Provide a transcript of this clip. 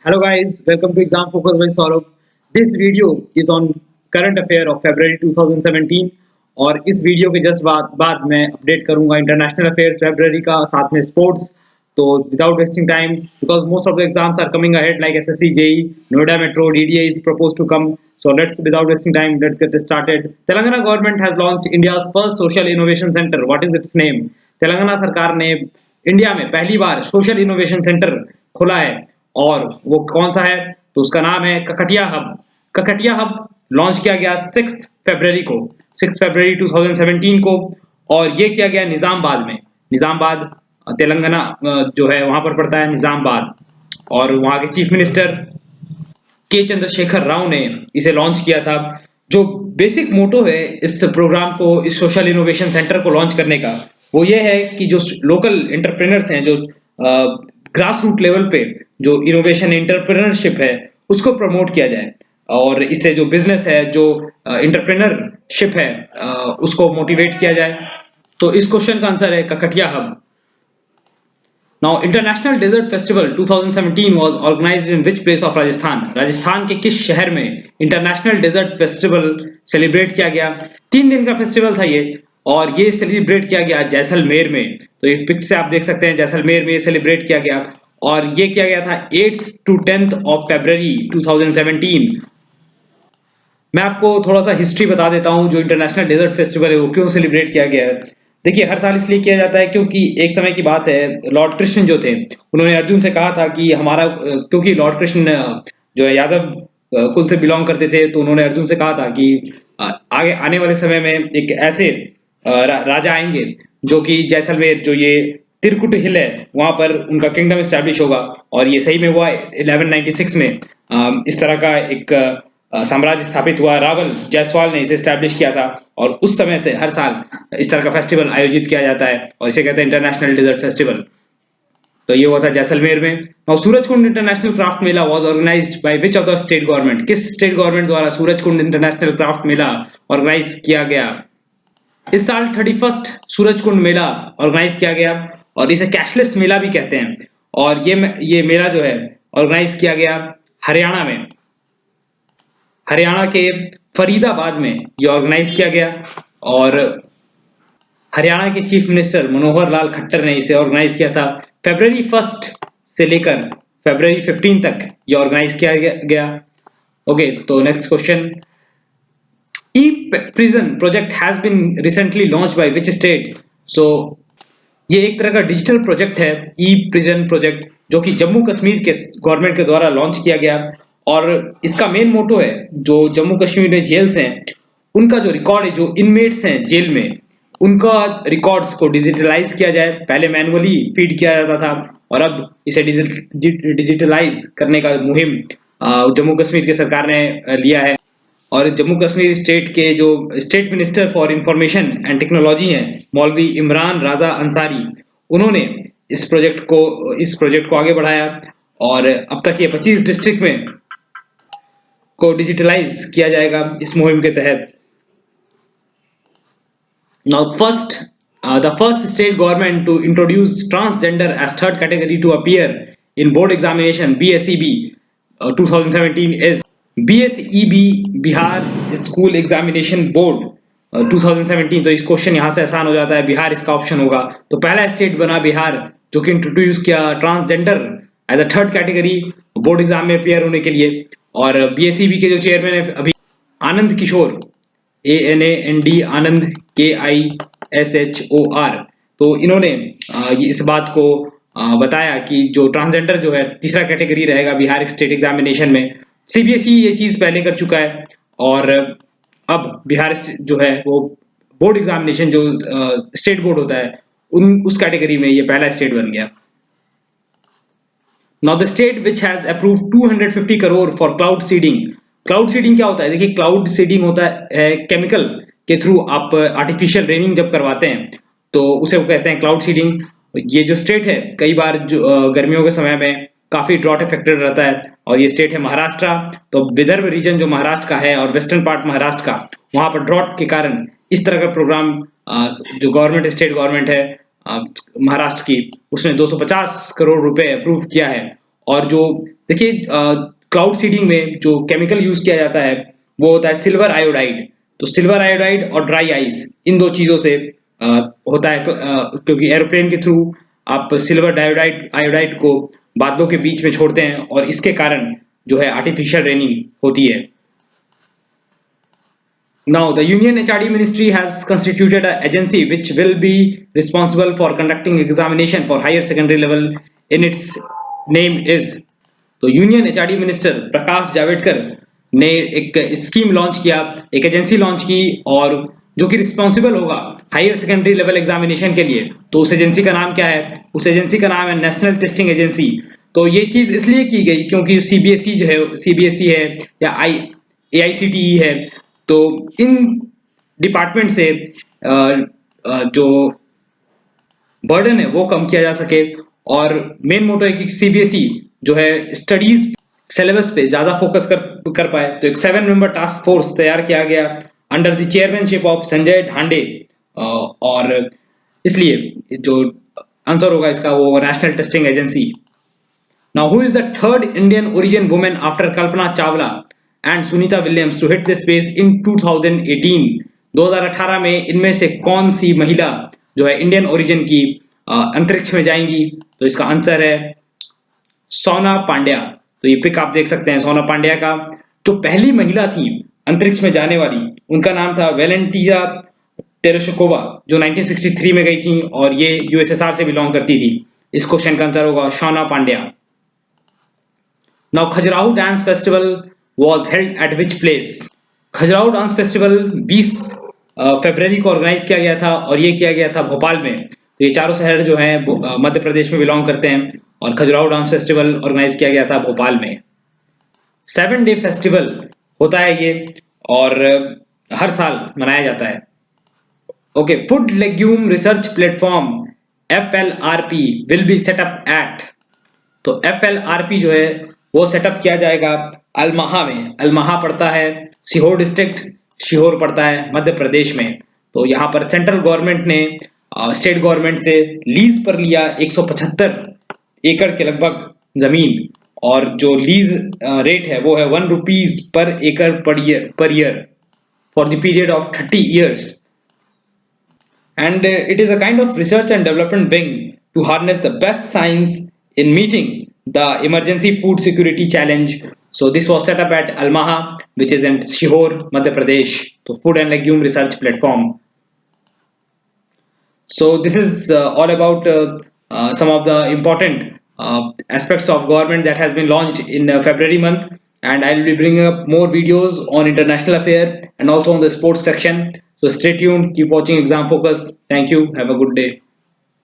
Hello guys, welcome to Exam Focus by Saurabh. This video is on current affair of February 2017 और इस video के just बाद मैं update करूंगा international affairs February का साथ में स्पोर्ट्स। तो without wasting time because most of the exams are coming ahead like SSC JE Noida metro DDA is proposed to come. So let's without wasting time let's get started. Telangana government has launched India's first social innovation center. What is its name? Telangana सरकार ने India में पहली बार social innovation centre खोला है और वो कौन सा है तो उसका नाम है ककटिया हब। ककटिया हब लॉन्च किया गया 6 फरवरी को 6 फरवरी 2017 को और ये किया गया निजामाबाद में। निजामाबाद तेलंगाना जो है वहां पर पड़ता है निजामाबाद और वहां के चीफ मिनिस्टर के चंद्रशेखर राव ने इसे लॉन्च किया था। जो बेसिक मोटो है इस प्रोग्राम को इस सोशल इनोवेशन सेंटर को लॉन्च करने का वो ये है कि जो लोकल एंटरप्रेन्योर्स हैं जो ग्रास रूट लेवल पे जो इनोवेशन एंटरप्रेन्योरशिप है उसको प्रमोट किया जाए और इससे जो बिजनेस है जो एंटरप्रेन्योरशिप है उसको मोटिवेट किया जाए। तो इस क्वेश्चन का आंसर है ककटिया hub. Now, International Desert Festival 2017 was organized in which place of Rajasthan? Rajasthan के किस शहर में इंटरनेशनल डेजर्ट फेस्टिवल सेलिब्रेट किया गया? 3 दिन का फेस्टिवल था ये और ये सेलिब्रेट किया गया जैसलमेर में। तो ये पिक से आप देख सकते हैं जैसलमेर में ये सेलिब्रेट किया गया और ये किया गया था 8th to 10th of February 2017। मैं आपको थोड़ा सा हिस्ट्री बता देता हूँ जो इंटरनेशनल डेजर्ट फेस्टिवल है वो क्यों सेलिब्रेट किया गया है। देखिए हर साल इसलिए किया जाता है क्योंकि एक समय की बात है लॉर्ड कृष्ण जो थे उन्होंने अर्जुन से कहा था कि हमारा क्योंकि लॉर्ड कृष्ण जो है यादव कुल से बिलोंग करते थे तो उन्होंने अर्जुन से कहा था कि आगे आने वाले समय में एक ऐसे राजा आएंगे जो कि जैसलमेर जो ये तिरकुट हिल है वहां पर उनका किंगडम एस्टैब्लिश होगा और ये सही में हुआ 1196 में इस तरह का एक साम्राज्य स्थापित हुआ। रावल जायसवाल ने इसे एस्टैब्लिश किया था और उस समय से हर साल इस तरह का फेस्टिवल आयोजित किया जाता है और इसे कहते हैं इंटरनेशनल डेजर्ट फेस्टिवल। तो ये हुआ था जैसलमेर में। Now Surajkund international craft mela was organised by which of the state government? किस स्टेट गवर्नमेंट द्वारा Surajkund international craft mela organise किया गया? इस साल 31st सूरजकुंड मेला ऑर्गेनाइज किया गया और इसे कैशलेस मेला भी कहते हैं और ये मेला जो है ऑर्गेनाइज किया गया हरियाणा में। हरियाणा के फरीदाबाद में ये ऑर्गेनाइज किया गया और हरियाणा के चीफ मिनिस्टर मनोहर लाल खट्टर ने इसे ऑर्गेनाइज किया था। फरवरी 1 से लेकर फरवरी 15 तक ये ऑर्गेनाइज किया गया। ओके तो next question, e prison project has been recently launched by which state? So ये एक तरह का डिजिटल प्रोजेक्ट है ई प्रिजन प्रोजेक्ट जो कि जम्मू कश्मीर के गवर्नमेंट के द्वारा लॉन्च किया गया और इसका मेन मोटो है जो जम्मू कश्मीर में जेल्स हैं उनका जो रिकॉर्ड है जो इनमेट्स हैं जेल में उनका रिकॉर्ड्स को डिजिटलाइज किया जाए। पहले मैनुअली फीड किया जाता था और अब इसे डिजिटलाइज करने का मुहिम जम्मू कश्मीर की सरकार ने लिया है और जम्मू कश्मीर स्टेट के जो state minister for information and technology हैं मौलवी इमरान राजा अंसारी उन्होंने इस प्रोजेक्ट को आगे बढ़ाया और अब तक ये 25 डिस्ट्रिक्ट में को डिजिटलाइज किया जाएगा इस मुहिम के तहत। Now the first state government to introduce transgender as third category to appear in board examination BSEB 2017 is BSEB Bihar school examination board 2017। तो इस क्वेश्चन यहाँ से आसान हो जाता है बिहार इसका ऑप्शन होगा। तो पहला स्टेट बना बिहार जो कि इंट्रोड्यूस किया transgender as a third category board exam में अपियर होने के लिए और बीएसईबी के जो चेयरमैन है अभी आनंद किशोर ANAND आनंद KISHOR। तो इन्होंने इस बात को बताया कि जो ट्रांसजेंडर जो है तीसरा कैटेगरी रहेगा बिहार स्टेट एग्जामिनेशन में। सीबीएसई ये चीज पहले कर चुका है और अब बिहार जो है वो बोर्ड एग्जामिनेशन जो स्टेट बोर्ड होता है उस कैटेगरी में ये पहला स्टेट बन गया। Now the state which has approved 250 crore for cloud seeding। Cloud seeding क्या होता है? देखिए क्लाउड सीडिंग होता है केमिकल के थ्रू आप आर्टिफिशियल रेनिंग जब करवाते हैं तो उसे वो कहते हैं क्लाउड सीडिंग। ये जो स्टेट है कई बार जो गर्मियों के समय में काफी ड्रॉट इफेक्टेड रहता है और ये स्टेट है महाराष्ट्र। तो विदर्भ रीजन जो महाराष्ट्र का है और वेस्टर्न पार्ट महाराष्ट्र का वहां पर ड्रॉट के कारण इस तरह का प्रोग्राम जो गवर्नमेंट स्टेट गवर्नमेंट है महाराष्ट्र की उसने 250 करोड़ रुपए अप्रूव किया है और जो देखिए क्लाउड सीडिंग में जो केमिकल यूज किया जाता है वो होता है सिल्वर आयोडाइड। तो सिल्वर आयोडाइड और ड्राई आइस इन दो चीजों से होता है क्योंकि एरोप्लेन के थ्रू आप सिल्वर डायोडाइड आयोडाइड को बादलों के बीच में छोड़ते हैं और इसके कारण जो है आर्टिफिशियल रेनिंग होती है। Now, the Union HRD Ministry has constituted an agency which will be responsible for conducting examination for higher secondary level. In its name is तो union HRD minister Prakash Javadekar ने एक स्कीम लॉन्च किया, एक agency launch की और जो कि responsible होगा हायर सेकेंडरी लेवल एग्जामिनेशन के लिए। तो उस एजेंसी का नाम क्या है? उस एजेंसी का नाम है नेशनल टेस्टिंग एजेंसी। तो ये चीज इसलिए की गई क्योंकि सीबीएसई जो है, सीबीएसई है या एआईसीटीई है, तो इन डिपार्टमेंट से जो बर्डन है वो कम किया जा सके। और मेन मोटो है कि सीबीएसई जो है स्टडीज सिलेबस पे ज्यादा फोकस कर पाए। तो एक 7 मेंबर टास्क फोर्स तैयार किया गया under the chairmanship of Sanjay Dhande. और इसलिए जो आंसर होगा इसका वो national testing agency. Now, who is the third Indian origin woman after Kalpana Chawla and Sunita Williams to hit the space in 2018? 2018 में इनमें से कौन सी महिला जो है इंडियन ओरिजिन की अंतरिक्ष में जाएंगी? तो इसका आंसर है सोना पांड्या। तो ये पिक आप देख सकते हैं सोना पांड्या का। जो पहली महिला थी अंतरिक्ष में जाने वाली उनका नाम था वेलेंटिना तेरेशकोवा, जो 1963 में गई थी और ये यूएसएसआर से बिलोंग करती थी। इस क्वेश्चन का आंसर होगा सोना Pandya. Now, Khajuraho Dance Festival was held at which place? Khajuraho dance festival 20 फरवरी को ऑर्गेनाइज किया गया था और ये किया गया था भोपाल में। तो ये चारों शहर जो हैं मध्य प्रदेश में बिलोंग करते हैं और खजुराहो डांस फेस्टिवल ऑर्गेनाइज किया गया था भोपाल में। 7 डे फेस्टिवल होता है ये और हर साल मनाया जाता है। Okay, food legume research platform FLRP will be set up at. तो FLRP जो है वो सेटअप किया जाएगा अलमहा में। अलमहा पड़ता है सीहोर डिस्ट्रिक्ट, सीहोर पड़ता है मध्य प्रदेश में। तो यहाँ पर सेंट्रल गवर्नमेंट ने स्टेट गवर्नमेंट से लीज पर लिया 175 एकड़ के लगभग जमीन और जो लीज रेट है वो है 1 रुपीज पर एकड़ per year for the period of 30 years. And it is a kind of research and development wing to harness the best science in meeting the emergency food security challenge. So this was set up at Almaha, which is in Shihor, Madhya Pradesh. So food and legume research platform. So this is all about some of the important aspects of government that has been launched in February month. And I will be bringing up more videos on international affair and also on the sports section. So stay tuned, keep watching Exam Focus. Thank you. Have a good day.